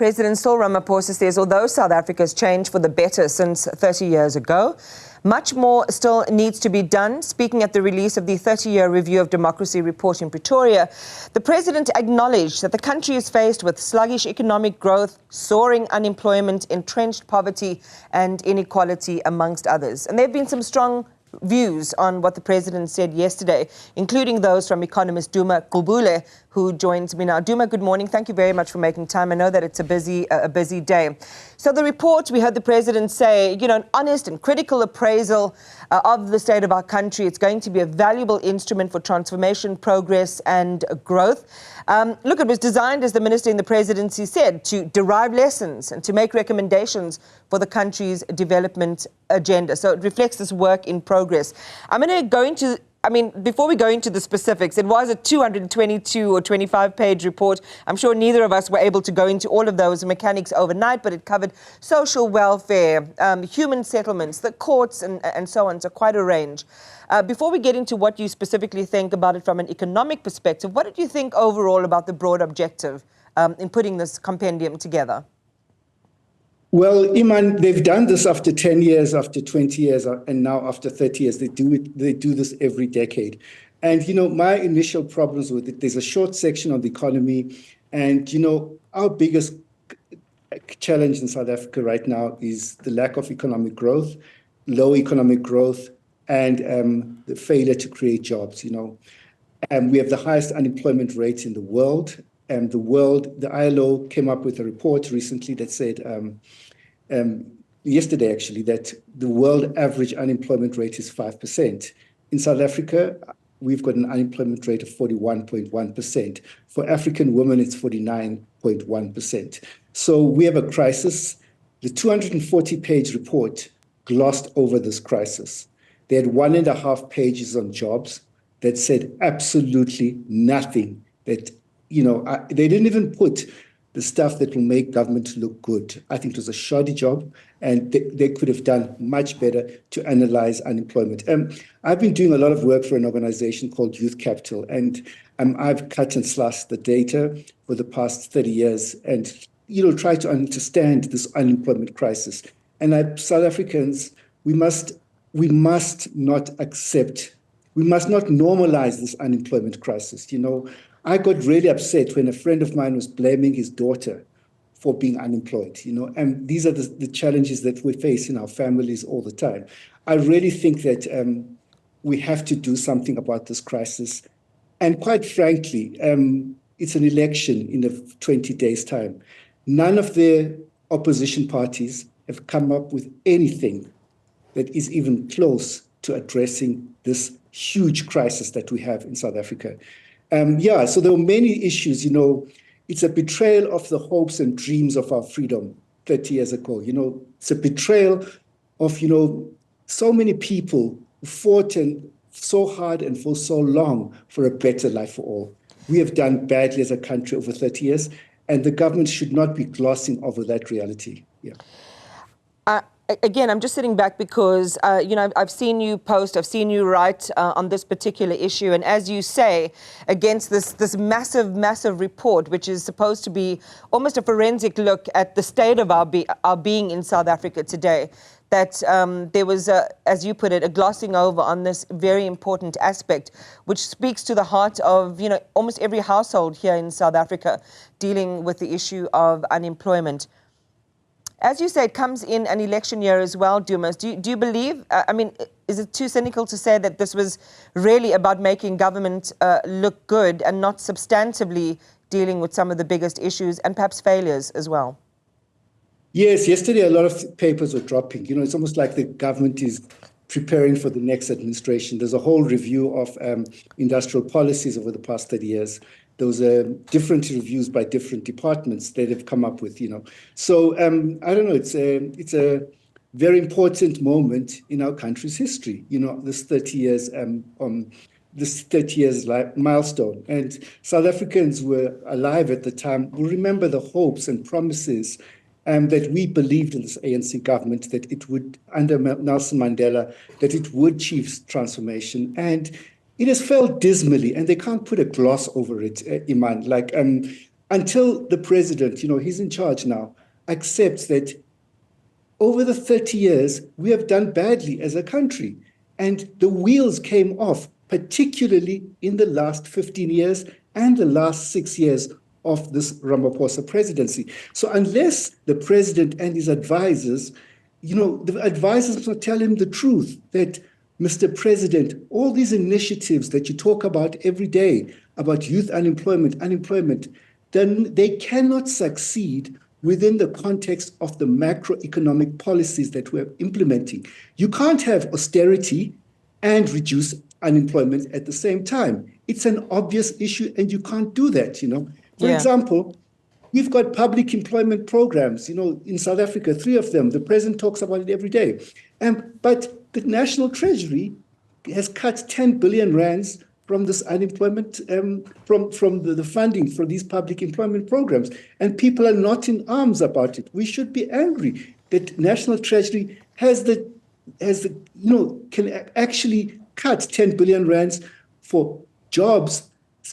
President Cyril Ramaphosa says although South Africa has changed for the better since 30 years ago, much more still needs to be done. Speaking at the release of the 30-year Review of Democracy report in Pretoria, the president acknowledged that the country is faced with sluggish economic growth, soaring unemployment, entrenched poverty and inequality, amongst others. And there have been some strong views on what the president said yesterday, including those from Economist Duma Gqubule, who joins me now. Duma, good morning. Thank you very much for making time. I know that it's a busy day. So the report, we heard the president say, an honest and critical appraisal of the state of our country. It's going to be a valuable instrument for transformation, progress and growth. Look, it was designed, as the minister in the presidency said, to derive lessons and to make recommendations for the country's development agenda. So it reflects this work in progress. I'm going to go into, before we go into the specifics, it was a 222 or 25-page report. I'm sure neither of us were able to go into all of those mechanics overnight, but it covered social welfare, human settlements, the courts, and so on. So quite a range. Before we get into what you specifically think about it from an economic perspective, what did you think overall about the broad objective in putting this compendium together? Well, Iman, they've done this after 10 years, after 20 years, and now after 30 years. They do this every decade. And, my initial problems with it, there's a short section on the economy. And, our biggest challenge in South Africa right now is the lack of economic growth, low economic growth, and the failure to create jobs, we have the highest unemployment rates in the world. The ILO came up with a report recently that said, yesterday actually, that the world average unemployment rate is 5%. In South Africa, we've got an unemployment rate of 41.1%. For African women, it's 49.1%. So we have a crisis. The 240-page report glossed over this crisis. They had 1.5 pages on jobs that said absolutely nothing. That, they didn't even put the stuff that will make government look good. I think it was a shoddy job, and they could have done much better to analyze unemployment. I've been doing a lot of work for an organization called Youth Capital, and I've cut and sliced the data for the past 30 years and, try to understand this unemployment crisis. And South Africans, we must not normalize this unemployment crisis. I got really upset when a friend of mine was blaming his daughter for being unemployed, and these are the challenges that we face in our families all the time. I really think that we have to do something about this crisis. And quite frankly, it's an election in 20 days' time. None of the opposition parties have come up with anything that is even close to addressing this huge crisis that we have in South Africa. So there were many issues. It's a betrayal of the hopes and dreams of our freedom 30 years ago. It's a betrayal of, so many people who fought so hard and for so long for a better life for all. We have done badly as a country over 30 years, and the government should not be glossing over that reality. Yeah. Again, I'm just sitting back because, I've seen you post, I've seen you write on this particular issue. And as you say, against this massive report, which is supposed to be almost a forensic look at the state of our being in South Africa today, that there was, as you put it, a glossing over on this very important aspect, which speaks to the heart of, almost every household here in South Africa dealing with the issue of unemployment. As you say, it comes in an election year as well, Dumas. Do you believe, is it too cynical to say that this was really about making government look good and not substantively dealing with some of the biggest issues and perhaps failures as well? Yes, yesterday a lot of papers were dropping. It's almost like the government is preparing for the next administration. There's a whole review of industrial policies over the past 30 years. Those are different reviews by different departments that have come up with, So I don't know. It's a very important moment in our country's history. This 30 years milestone. And South Africans were alive at the time will remember the hopes and promises that we believed in this ANC government, that it would, under Nelson Mandela, that it would achieve transformation. And it has failed dismally, and they can't put a gloss over it, Iman. until the president, he's in charge now, accepts that over the 30 years, we have done badly as a country. And the wheels came off, particularly in the last 15 years and the last 6 years of this Ramaphosa presidency. So unless the president and his advisors, the advisors will tell him the truth that, Mr. President, all these initiatives that you talk about every day about youth unemployment, then they cannot succeed within the context of the macroeconomic policies that we're implementing. You can't have austerity and reduce unemployment at the same time. It's an obvious issue, and you can't do that, For example, we've got public employment programs, in South Africa, 3 of them. The president talks about it every day. But the National Treasury has cut 10 billion rands from this unemployment, from the funding for these public employment programs. And people are not in arms about it. We should be angry that National Treasury can actually cut 10 billion rands for jobs,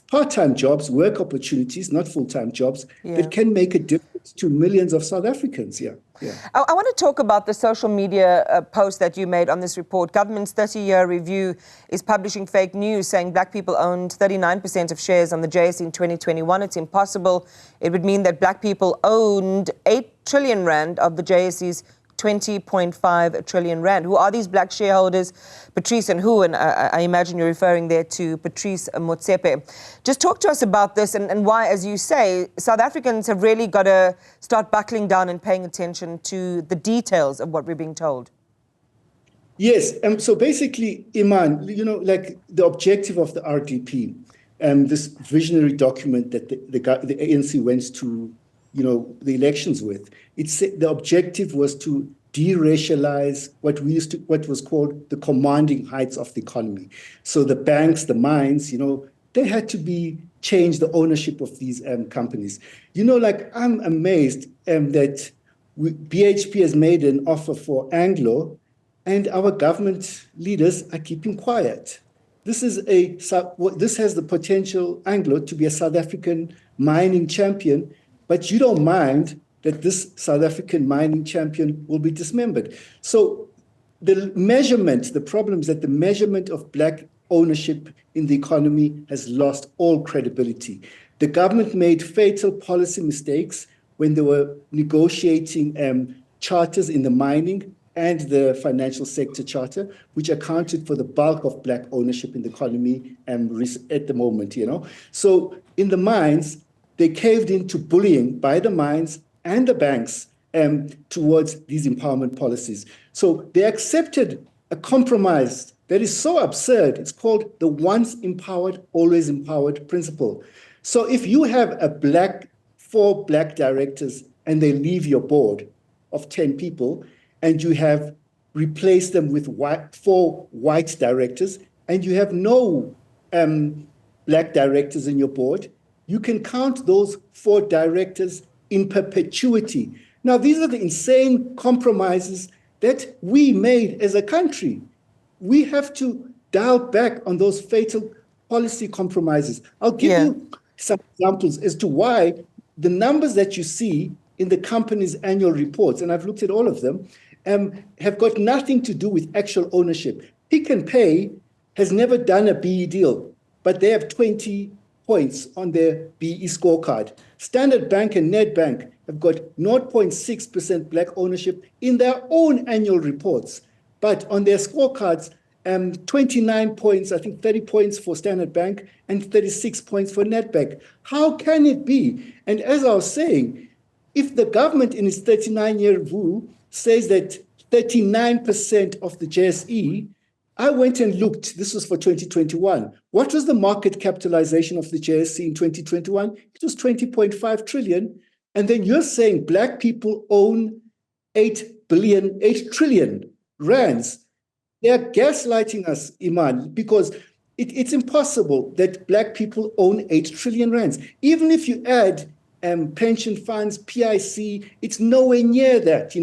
part-time jobs, work opportunities, not full-time jobs, that can make a difference to millions of South Africans. I want to talk about the social media post that you made on this report. Government's 30-year review is publishing fake news, saying black people owned 39% of shares on the JSE in 2021. It's impossible. It would mean that black people owned 8 trillion rand of the JSE's 20.5 trillion rand. Who are these black shareholders, Patrice and who? And I imagine you're referring there to Patrice Motsepe. Just talk to us about this and why, as you say, South Africans have really got to start buckling down and paying attention to the details of what we're being told. Yes, so basically, Iman, like the objective of the RDP, this visionary document that the ANC went to the elections with, the objective was to de-racialize what was called the commanding heights of the economy. So the banks, the mines, they had to change the ownership of these companies. I'm amazed that BHP has made an offer for Anglo, and our government leaders are keeping quiet. This has the potential, Anglo, to be a South African mining champion, but you don't mind that this South African mining champion will be dismembered. So the problem is that the measurement of black ownership in the economy has lost all credibility. The government made fatal policy mistakes when they were negotiating charters in the mining and the financial sector charter, which accounted for the bulk of black ownership in the economy at the moment, So in the mines, they caved into bullying by the mines and the banks towards these empowerment policies. So they accepted a compromise that is so absurd. It's called the once empowered, always empowered principle. So if you have 4 black directors and they leave your board of 10 people, and you have replaced them with 4 white directors, and you have no black directors in your board, you can count those 4 directors in perpetuity. Now, these are the insane compromises that we made as a country. We have to dial back on those fatal policy compromises. I'll give you some examples as to why the numbers that you see in the company's annual reports, and I've looked at all of them, have got nothing to do with actual ownership. Pick n Pay has never done a BE deal, but they have 20 points on their BE scorecard. Standard Bank and Nedbank have got 0.6% black ownership in their own annual reports, but on their scorecards, 29 points, I think 30 points for Standard Bank and 36 points for Nedbank. How can it be? And as I was saying, if the government in its 39-year review says that 39% of the JSE, I went and looked, this was for 2021. What was the market capitalization of the JSE in 2021? It was 20.5 trillion. And then you're saying black people own 8 trillion rands. They are gaslighting us, Iman, because it's impossible that black people own 8 trillion rands. Even if you add pension funds, PIC, it's nowhere near that.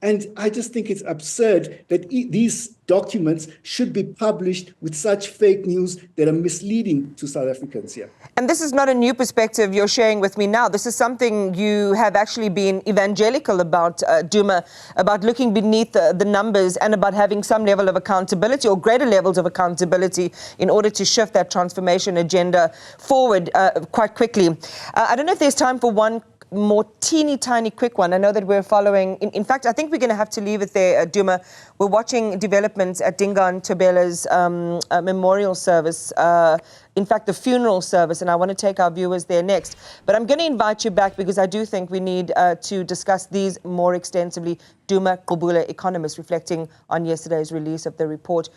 And I just think it's absurd that these documents should be published with such fake news that are misleading to South Africans here. And this is not a new perspective you're sharing with me now. This is something you have actually been evangelical about, Duma, about looking beneath the numbers and about having some level of accountability or greater levels of accountability in order to shift that transformation agenda forward quite quickly. I don't know if there's time for one more teeny tiny quick one. I know that we're following, in fact, I think we're going to have to leave it there, Duma. We're watching developments at Dingaan Tabela's memorial service, in fact, the funeral service, and I want to take our viewers there next. But I'm going to invite you back because I do think we need to discuss these more extensively. Duma Gqubule, economist, reflecting on yesterday's release of the report.